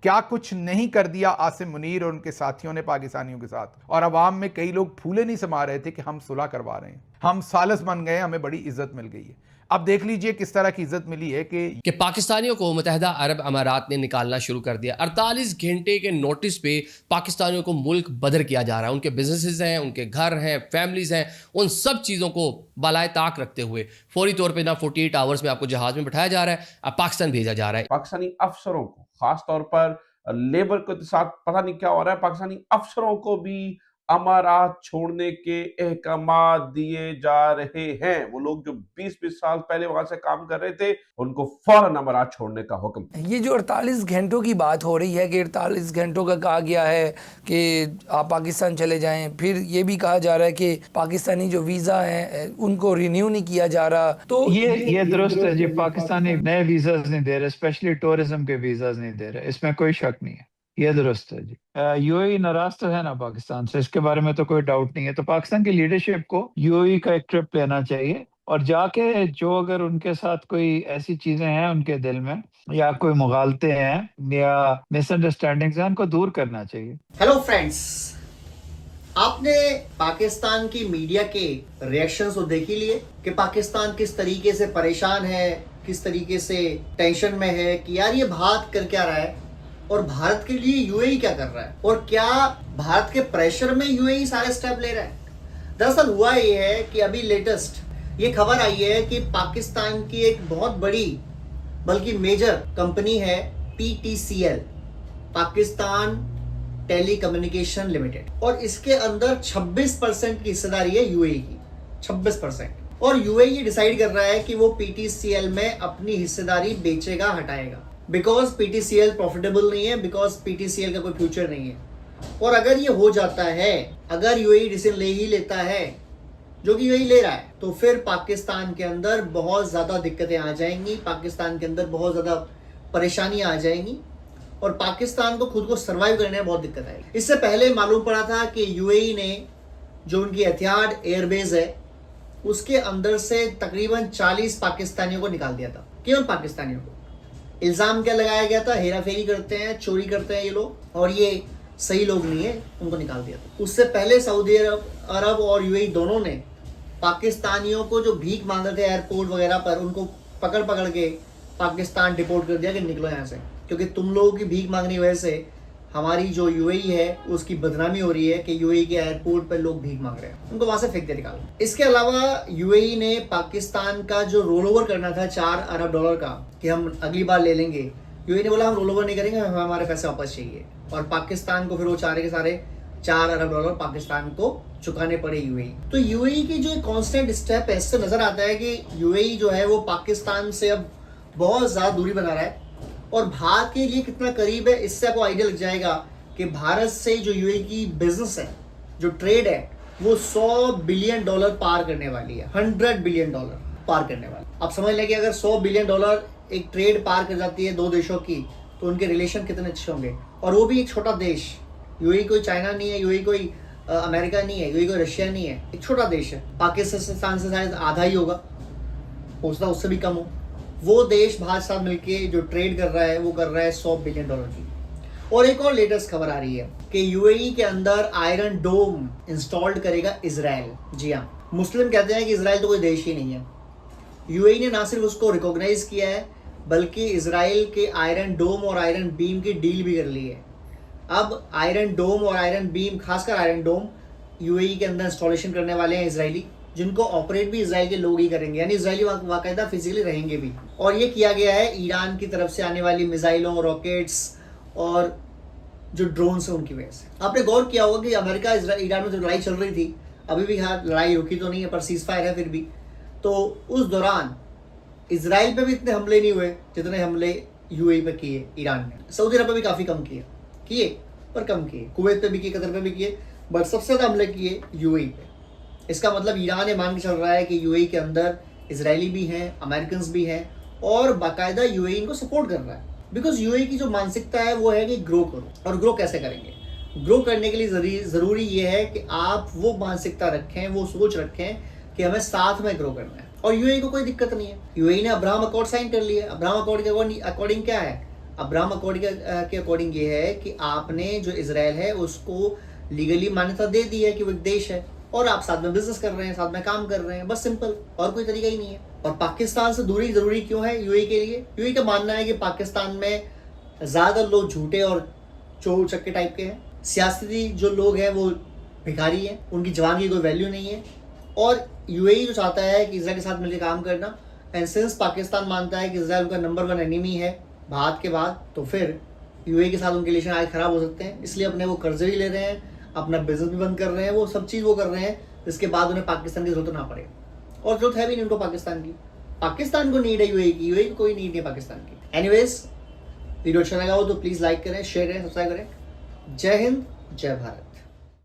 क्या कुछ नहीं कर दिया आसिम मुनीर और उनके साथियों ने पाकिस्तानियों के साथ। और अवाम में कई लोग फूले नहीं समा रहे थे कि हम सुलह करवा रहे हैं, हम सालस बन गए, हमें बड़ी इज्जत मिल गई है। अब देख लीजिए किस तरह की इज्जत मिली है कि पाकिस्तानियों को मुत्तहिदा अरब अमारात ने निकालना शुरू कर दिया। 48 घंटे के नोटिस पे पाकिस्तानियों को मुल्क बदर किया जा रहा है। उनके बिजनेसेस हैं, उनके घर हैं, फैमिलीज हैं, उन सब चीज़ों को बालाए ताक रखते हुए फौरी तौर पे ना 48 आवर्स में आपको जहाज में बैठाया जा रहा है, अब पाकिस्तान भेजा जा रहा है। पाकिस्तानी अफसरों को, खास तौर पर लेबर के साथ पता नहीं क्या हो रहा है, पाकिस्तानी अफसरों को भी अमारात छोड़ने के अहकामात दिए जा रहे हैं। वो लोग जो 20-20 साल पहले वहां से काम कर रहे थे, उनको फौरन अमारात छोड़ने का हुक्म। ये जो 48 घंटों की बात हो रही है कि 48 घंटों का कहा गया है कि आप पाकिस्तान चले जाएं, फिर ये भी कहा जा रहा है कि पाकिस्तानी जो वीज़ा हैं उनको रिन्यू नहीं किया जा रहा, तो ये दुरुस्त है जी। पाकिस्तानी नए वीज़ाज नहीं दे रहे, स्पेशली टूरिज्म के वीज़ाज नहीं दे रहे, इसमें कोई शक नहीं है, ये दुरुस्त है जी। यूएई नाराज तो है ना पाकिस्तान से, इसके बारे में तो कोई डाउट नहीं है। तो पाकिस्तान की लीडरशिप को यूएई का एक ट्रिप लेना चाहिए और जाके जो अगर उनके साथ कोई ऐसी चीजें हैं उनके दिल में या कोई मुगालते हैं या मिसअंडरस्टैंडिंग्स हैं, उनको दूर करना चाहिए। हेलो फ्रेंड्स, आपने पाकिस्तान की मीडिया के रिएक्शंस तो देख ही लिए कि पाकिस्तान किस तरीके से परेशान है, किस तरीके से टेंशन में है कि यार ये बात कर क्या रहा है और भारत के लिए यूएई क्या कर रहा है और क्या भारत के प्रेशर में यूएई सारे स्टेप ले रहा है। दरअसल हुआ ये है कि अभी लेटेस्ट ये खबर आई है कि पाकिस्तान की एक बहुत बड़ी बल्कि मेजर कंपनी है PTCL, Pakistan telecommunication limited, और इसके अंदर 26% की हिस्सेदारी है यूएई की, 26%। और यूएई ये डिसाइड कर रहा है कि वो पीटीसीएल में अपनी हिस्सेदारी बेचेगा, हटाएगा, बिकॉज पीटीसीएल प्रॉफिटेबल नहीं है, बिकॉज पीटीसीएल का कोई फ्यूचर नहीं है। और अगर ये हो जाता है, अगर यूएई डिसीजन ले ही लेता है जो कि यूएई ले रहा है, तो फिर पाकिस्तान के अंदर बहुत ज्यादा दिक्कतें आ जाएंगी, पाकिस्तान के अंदर बहुत ज्यादा परेशानियां आ जाएंगी और पाकिस्तान को खुद को सर्वाइव करने में बहुत दिक्कत आएगी। इससे पहले मालूम पड़ा था कि यूएई ने जो उनकी एतिहाद एयरबेस है उसके अंदर से तकरीबन 40 पाकिस्तानियों को निकाल दिया था। केवल पाकिस्तानियों को। इल्जाम क्या लगाया गया था? हेरा फेरी करते हैं, चोरी करते हैं ये लोग और ये सही लोग नहीं है, उनको निकाल दिया था। उससे पहले सऊदी अरब और यूएई दोनों ने पाकिस्तानियों को जो भीख मांग रहे थे एयरपोर्ट वगैरह पर, उनको पकड़ पकड़ के पाकिस्तान डिपोर्ट कर दिया कि निकलो यहाँ से, क्योंकि तुम लोगों की भीख मांगने की वजह से हमारी जो यूएई है उसकी बदनामी हो रही है कि यूएई के एयरपोर्ट पर लोग भीख मांग रहे हैं, उनको वहां से फेंक दे निकालो। इसके अलावा यूएई ने पाकिस्तान का जो रोल ओवर करना था $4 अरब का कि हम अगली बार ले लेंगे, यूएई ने बोला हम रोल ओवर नहीं करेंगे, हमें हमारे पैसे वापस चाहिए। और पाकिस्तान को फिर वो सारे के सारे $4 अरब पाकिस्तान को चुकाने पड़े यूएई। तो यूएई की जो कॉन्स्टेंट स्टेप है, इससे नजर आता है कि यूएई जो है वो पाकिस्तान से अब बहुत ज्यादा दूरी बना रहा है और भारत के लिए कितना करीब है, इससे आपको आइडिया लग जाएगा कि भारत से जो यूएई की बिजनेस है, जो ट्रेड है, वो $100 बिलियन पार करने वाली है, $100 बिलियन पार करने वाली। आप समझ लें कि अगर $100 बिलियन एक ट्रेड पार कर जाती है दो देशों की, तो उनके रिलेशन कितने अच्छे होंगे। और वो भी एक छोटा देश, यूएई कोई चाइना नहीं है, यूएई कोई अमेरिका नहीं है, यूएई कोई रशिया नहीं है, एक छोटा देश है। पाकिस्तान से शायद आधा ही होगा, हो सकता उससे भी कम हो। वो देश भारत साथ मिलके जो ट्रेड कर रहा है वो कर रहा है $100 बिलियन की। और एक और लेटेस्ट खबर आ रही है कि यूएई के अंदर आयरन डोम इंस्टॉल्ड करेगा इजराइल। जी हाँ, मुस्लिम कहते हैं कि इजराइल तो कोई देश ही नहीं है। यूएई ने ना सिर्फ उसको रिकॉग्नाइज किया है बल्कि इजराइल के आयरन डोम और आयरन बीम की डील भी कर ली है। अब आयरन डोम और आयरन बीम, खासकर आयरन डोम, यूएई के अंदर इंस्टॉलेशन करने वाले हैं इजरायली, जिनको ऑपरेट भी इजराइल के लोग ही करेंगे, यानी इजरायली वाकायदा फिजिकली रहेंगे भी। और ये किया गया है ईरान की तरफ से आने वाली मिसाइलों, रॉकेट्स और जो ड्रोन्स हैं उनकी वजह से। आपने गौर किया होगा कि अमेरिका ईरान में जो लड़ाई चल रही थी, अभी भी हाँ लड़ाई रुकी तो नहीं है पर सीज फायर है फिर भी, तो उस दौरान इजराइल पे भी इतने हमले नहीं हुए जितने हमले यूएई पे किए ईरान ने। सऊदी अरब पे भी काफ़ी कम किए पर कम किए, कुवैत पे भी किए, कतर पे भी किए, बट सबसे ज़्यादा हमले किए यूएई पे। इसका मतलब ईरान ये मान के चल रहा है कि यूएई के अंदर इजरायली भी हैं, अमेरिकन भी हैं और बाकायदा यूएई इनको सपोर्ट कर रहा है। बिकॉज यूएई की जो मानसिकता है वो है कि ग्रो करो। और ग्रो कैसे करेंगे? ग्रो करने के लिए ज़रूरी ये है कि आप वो मानसिकता रखें, वो सोच रखें कि हमें साथ में ग्रो करना है। और यूएई को कोई दिक्कत नहीं है, यूएई ने अब्राहम अकॉर्ड साइन कर लिया। अब्राहम अकॉर्ड के अकॉर्डिंग क्या है? अब्राहम अकॉर्ड के अकॉर्डिंग ये है कि आपने जो इजराइल है उसको लीगली मान्यता दे दी है कि वो एक देश है, और आप साथ में बिजनेस कर रहे हैं, साथ में काम कर रहे हैं, बस सिंपल, और कोई तरीका ही नहीं है। और पाकिस्तान से दूरी जरूरी क्यों है यूएई के लिए? यूएई का मानना है कि पाकिस्तान में ज़्यादातर लोग झूठे और चोर चक्के टाइप के हैं, सियासी जो लोग हैं वो भिखारी हैं, उनकी जवान की कोई वैल्यू नहीं है, और यूएई जो चाहता है कि इजराइल के साथ मिलकर काम करना, एंड सिंस पाकिस्तान मानता है कि इजराइल उनका नंबर 1 एनिमी है भारत के बाद, तो फिर यूएई के साथ उनके रिलेशन आज खराब हो सकते हैं। इसलिए अपने वो कर्जे भी ले रहे हैं, अपना बिजनेस भी बंद कर रहे हैं, वो सब चीज़ वो कर रहे हैं जिसके बाद उन्हें पाकिस्तान की जरूरत ना पड़े, और जरूरत है भी नहीं उनको पाकिस्तान की। पाकिस्तान को नीड है यूएई की, यूएई को कोई नीड नहीं है पाकिस्तान की। एनीवेज, वीडियो अच्छा लगा हो तो प्लीज़ लाइक करें, शेयर करें, सब्सक्राइब करें। जय हिंद, जय भारत।